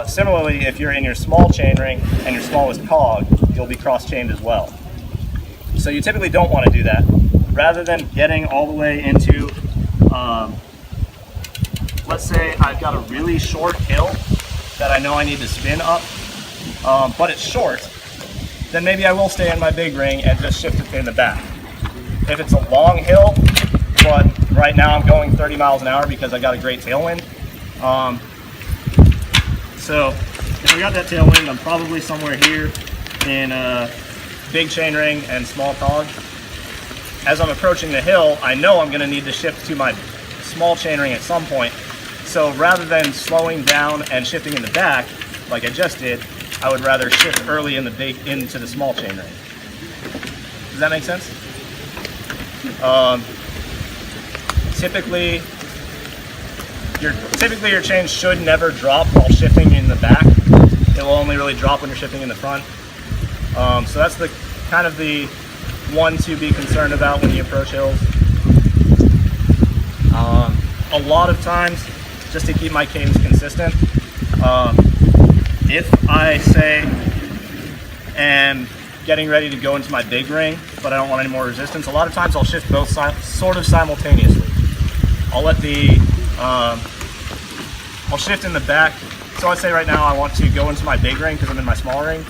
Similarly, if you're in your small chainring and your smallest cog, you'll be cross-chained as well. So you typically don't want to do that. Rather than getting all the way into, let's say I've got a really short hill that I know I need to spin up, but it's short, then maybe I will stay in my big ring and just shift it in the back. If it's a long hill, but right now I'm going 30 miles an hour because I got a great tailwind. So if I got that tailwind, I'm probably somewhere here in big chain ring and small cog. As I'm approaching the hill, I know I'm going to need to shift to my small chain ring at some point. So rather than slowing down and shifting in the back, like I just did, I would rather shift early in the big into the small chain ring. Does that make sense? Typically your chain should never drop while shifting in the back. It will only really drop when you're shifting in the front. So that's the kind of the one to be concerned about when you approach hills. A lot of times, just to keep my cadence consistent, if I say am getting ready to go into my big ring, but I don't want any more resistance, a lot of times I'll shift both sort of simultaneously. I'll shift in the back. So I'd say right now I want to go into my big ring because I'm in my small ring.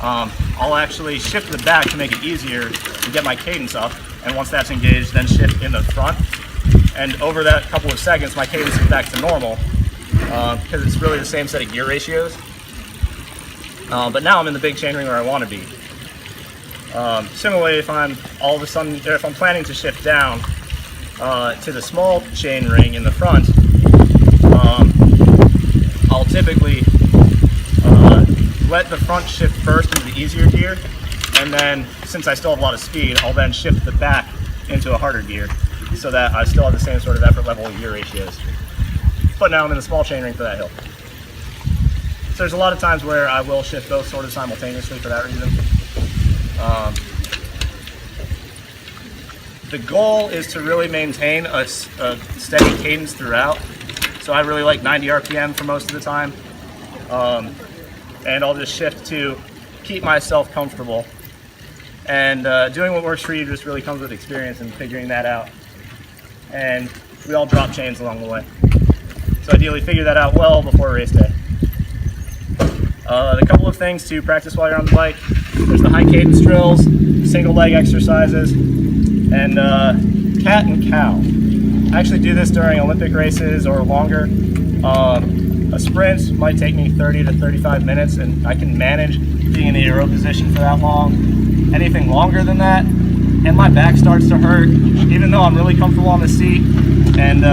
I'll actually shift to the back to make it easier to get my cadence up, and once that's engaged, then shift in the front. And over that couple of seconds, my cadence is back to normal because it's really the same set of gear ratios. But now I'm in the big chain ring where I want to be. Similarly, if I'm if I'm planning to shift down to the small chain ring in the front, I'll typically let the front shift first into the easier gear, and then since I still have a lot of speed, I'll then shift the back into a harder gear so that I still have the same sort of effort level and gear ratios. But now I'm in the small chain ring for that hill. So there's a lot of times where I will shift both sort of simultaneously for that reason. The goal is to really maintain a steady cadence throughout. So I really like 90 RPM for most of the time. And I'll just shift to keep myself comfortable. And doing what works for you just really comes with experience and figuring that out. And we all drop chains along the way. So ideally figure that out well before race day. A couple of things to practice while you're on the bike. There's the high cadence drills, single leg exercises, and cat and cow. I actually do this during Olympic races or longer. A sprint might take me 30 to 35 minutes, and I can manage being in the aero position for that long. Anything longer than that, and my back starts to hurt, even though I'm really comfortable on the seat, and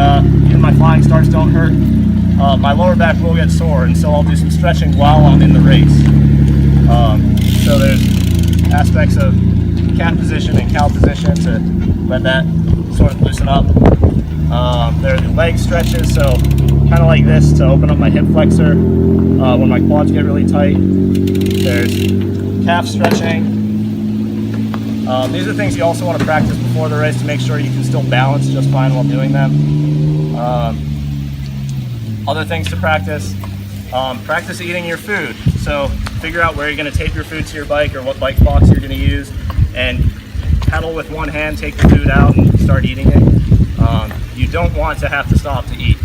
even my flying starts don't hurt, my lower back will get sore, and so I'll do some stretching while I'm in the race. So there's aspects of cat position and cow position to let that sort of loosen up. There are the leg stretches, so kind of like this to open up my hip flexor when my quads get really tight. There's calf stretching. These are things you also want to practice before the race to make sure you can still balance just fine while doing them. Other things to practice, practice eating your food. So figure out where you're going to take your food to your bike or what bike box you're going to use, and pedal with one hand, take the food out and start eating it. You don't want to have to stop to eat.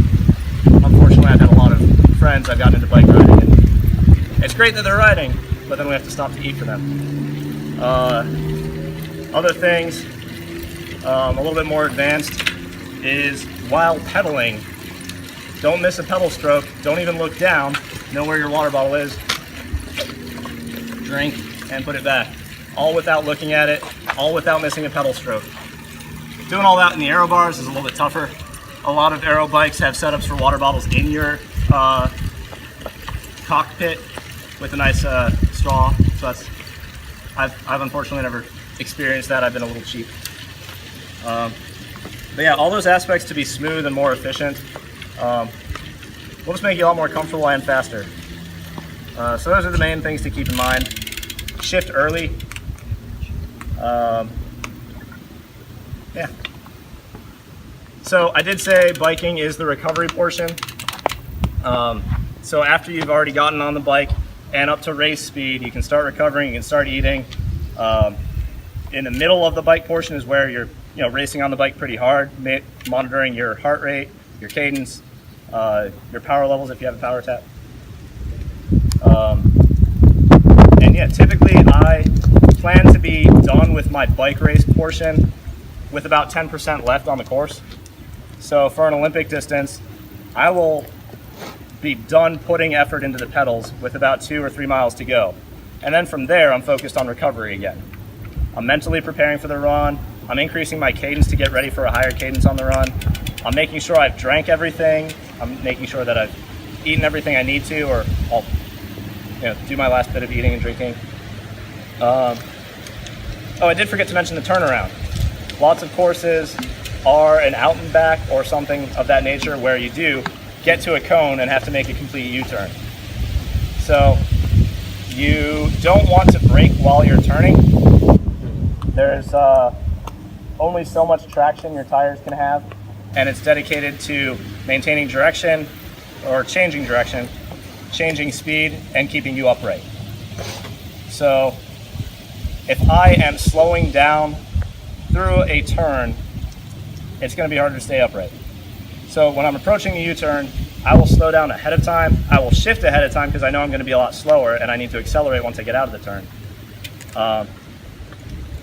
Unfortunately, I've had a lot of friends I've gotten into bike riding, and it's great that they're riding, but then we have to stop to eat for them. Other things, a little bit more advanced, is while pedaling, don't miss a pedal stroke, don't even look down, know where your water bottle is, drink, and put it back. All without looking at it, all without missing a pedal stroke. Doing all that in the aero bars is a little bit tougher. A lot of aero bikes have setups for water bottles in your cockpit with a nice straw. So that's, I've unfortunately never experienced that. I've been a little cheap. But yeah, all those aspects to be smooth and more efficient will just make you a lot more comfortable and faster. So those are the main things to keep in mind. Shift early. Yeah. So I did say biking is the recovery portion. So after you've already gotten on the bike and up to race speed, you can start recovering, you can start eating. In the middle of the bike portion is where you're racing on the bike pretty hard, monitoring your heart rate, your cadence, your power levels if you have a power tap. And yeah, typically I plan to be done with my bike race portion with about 10% left on the course. So for an Olympic distance, I will be done putting effort into the pedals with about 2 or 3 miles to go. And then from there, I'm focused on recovery again. I'm mentally preparing for the run. I'm increasing my cadence to get ready for a higher cadence on the run. I'm making sure I've drank everything. I'm making sure that I've eaten everything I need to, or I'll do my last bit of eating and drinking. Oh, I did forget to mention the turnaround. Lots of courses are an out and back or something of that nature where you do get to a cone and have to make a complete U-turn. So you don't want to brake while you're turning. There's only so much traction your tires can have, and it's dedicated to maintaining direction or changing direction, changing speed, and keeping you upright. So if I am slowing down through a turn, it's going to be harder to stay upright. So when I'm approaching the U-turn, I will slow down ahead of time. I will shift ahead of time because I know I'm going to be a lot slower and I need to accelerate once I get out of the turn.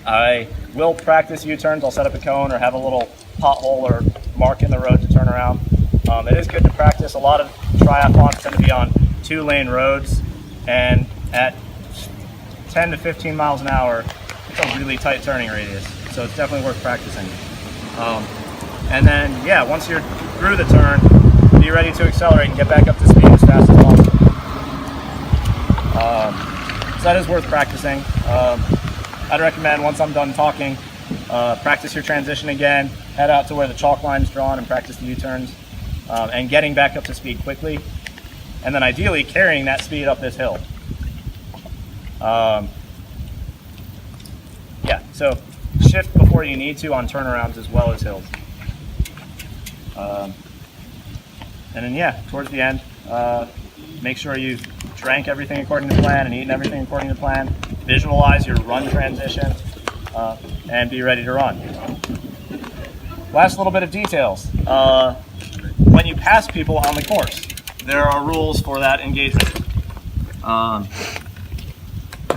I will practice U-turns. I'll set up a cone or have a little pothole or mark in the road to turn around. It is good to practice. A lot of triathlons tend to be on 2-lane roads, and at 10 to 15 miles an hour, it's a really tight turning radius. So it's definitely worth practicing. And then, yeah, once you're through the turn, be ready to accelerate and get back up to speed as fast as possible. So that is worth practicing. I'd recommend, once I'm done talking, practice your transition again, head out to where the chalk line's drawn and practice the U-turns, and getting back up to speed quickly, and then ideally carrying that speed up this hill. Yeah, so shift before you need to on turnarounds as well as hills. And then, yeah, towards the end, make sure you've drank everything according to plan and eaten everything according to plan. Visualize your run transition, and be ready to run. Last little bit of details. When you pass people on the course, there are rules for that engagement.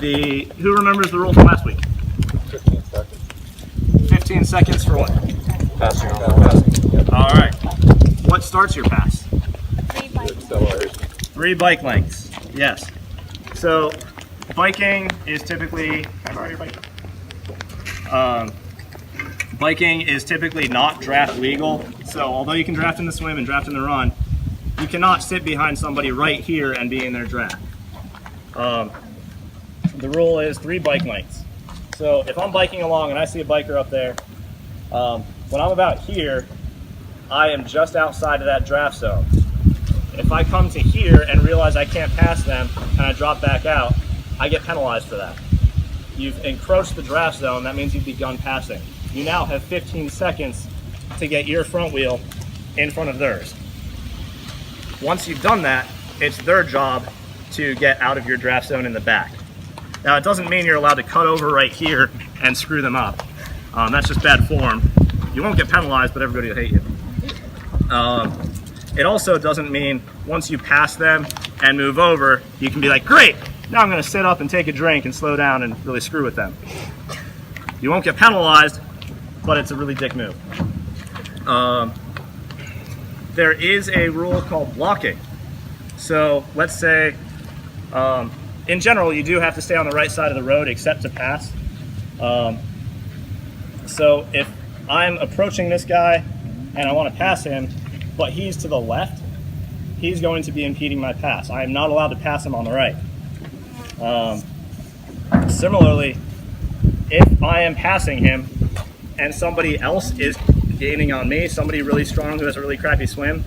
Who remembers the rule from last week? 15 seconds. 15 seconds for what? Passing on the passing. All right. What starts your pass? 3 bike Acceleration. 3 bike lengths. Yes. So biking is typically, can I borrow your bike? Biking is typically not draft legal. So although you can draft in the swim and draft in the run, you cannot sit behind somebody right here and be in their draft. The rule is 3 bike lengths. So if I'm biking along and I see a biker up there, when I'm about here, I am just outside of that draft zone. If I come to here and realize I can't pass them and I drop back out, I get penalized for that. You've encroached the draft zone, that means you've begun passing. You now have 15 seconds to get your front wheel in front of theirs. Once you've done that, it's their job to get out of your draft zone in the back. Now, it doesn't mean you're allowed to cut over right here and screw them up. That's just bad form. You won't get penalized, but everybody will hate you. It also doesn't mean once you pass them and move over, you can be like, great, now I'm going to sit up and take a drink and slow down and really screw with them. You won't get penalized, but it's a really dick move. There is a rule called blocking. So let's say, in general, you do have to stay on the right side of the road except to pass. So if I'm approaching this guy and I want to pass him, but he's to the left, he's going to be impeding my pass. I am not allowed to pass him on the right. Similarly, if I am passing him and somebody else is gaining on me, somebody really strong who has a really crappy swim,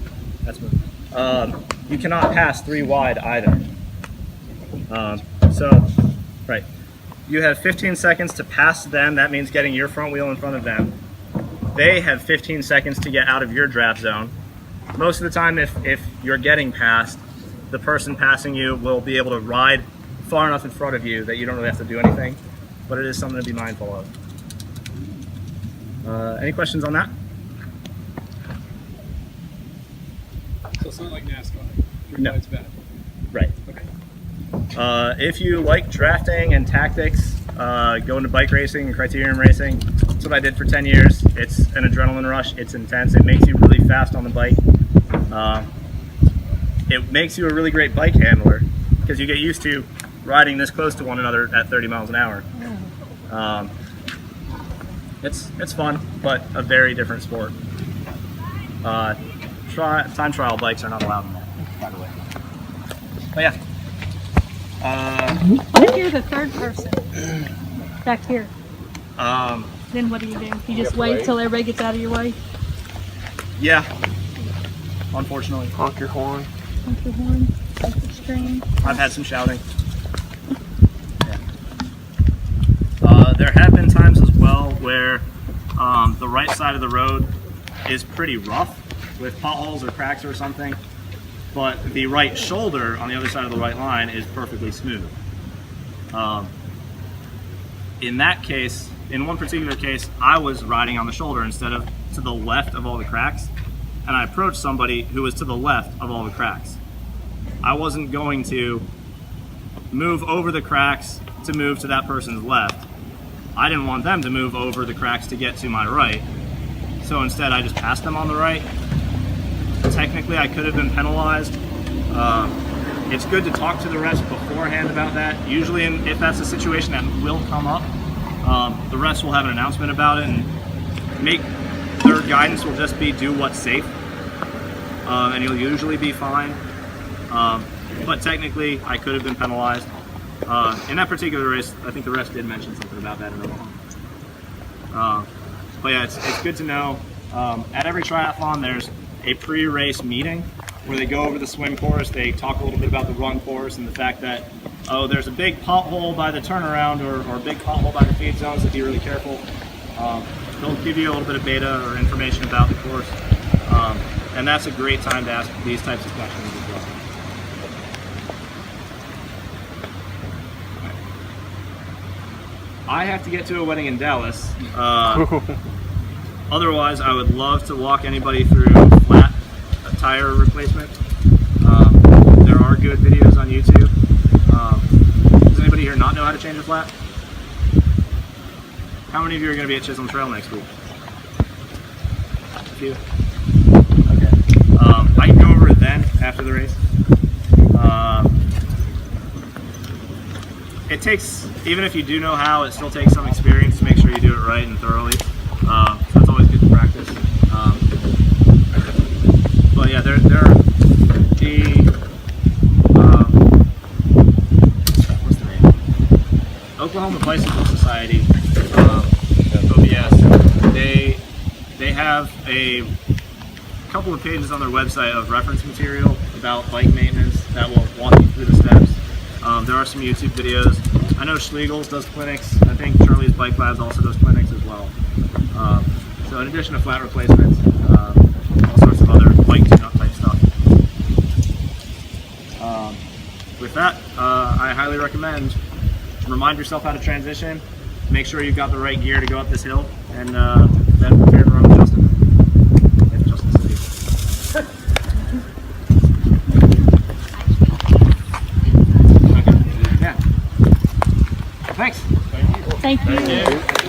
you cannot pass 3 wide either. Right. You have 15 seconds to pass them. That means getting your front wheel in front of them. They have 15 seconds to get out of your draft zone. Most of the time, if you're getting passed, the person passing you will be able to ride far enough in front of you that you don't really have to do anything, but it is something to be mindful of. Any questions on that? So it's not like NASCAR. No. It's bad. Right. Okay. If you like drafting and tactics, go into bike racing and criterium racing. That's what I did for 10 years. It's an adrenaline rush. It's intense. It makes you really fast on the bike. It makes you a really great bike handler because you get used to riding this close to one another at 30 miles an hour. It's fun, but a very different sport. Time trial bikes are not allowed in that, by the way. But yeah. What if you're the third person back here? Then what do? You just wait till everybody gets out of your way? Yeah. Unfortunately. Honk your horn. Honk your horn, honk your scream. I've had some shouting. Yeah. There have been times as well where the right side of the road is pretty rough with potholes or cracks or something, but the right shoulder on the other side of the right line is perfectly smooth. In that case, in one particular case, I was riding on the shoulder instead of to the left of all the cracks, and I approached somebody who was to the left of all the cracks. I wasn't going to move over the cracks to move to that person's left. I didn't want them to move over the cracks to get to my right. So instead I just passed them on the right. Technically I could have been penalized. It's good to talk to the refs beforehand about that. Usually if that's a situation that will come up, the refs will have an announcement about it, and their guidance will just be do what's safe. And you'll usually be fine. But technically, I could have been penalized. In that particular race, I think the refs did mention something about that in the long. But yeah, it's good to know. At every triathlon, there's a pre-race meeting where they go over the swim course. They talk a little bit about the run course and the fact that, oh, there's a big pothole by the turnaround or a big pothole by the feed zones, so be really careful. They'll give you a little bit of beta or information about the course. And that's a great time to ask these types of questions as well. I have to get to a wedding in Dallas. Otherwise, I would love to walk anybody through flat tire replacement. There are good videos on YouTube. Does anybody here not know how to change a flat? How many of you are going to be at Chisholm Trail next week? A few? Okay. I can go over it then, after the race. It takes, even if you do know how, it still takes some experience to make sure you do it right and thoroughly. So it's always good to practice. But yeah, there are what's the name? Oklahoma Bicycle Society, OBS. They have a couple of pages on their website of reference material about bike maintenance that will walk you through the steps. There are some YouTube videos. I know Schlegel's does clinics. I think Charlie's Bike Labs also does clinics as well. So in addition to flat replacements, all sorts of other bike tune-up type stuff. With that, I highly recommend remind yourself how to transition, make sure you've got the right gear to go up this hill, and then prepare to run with Justin. If Justin's safe. Okay. Yeah. Thanks. Thank you. Thank you.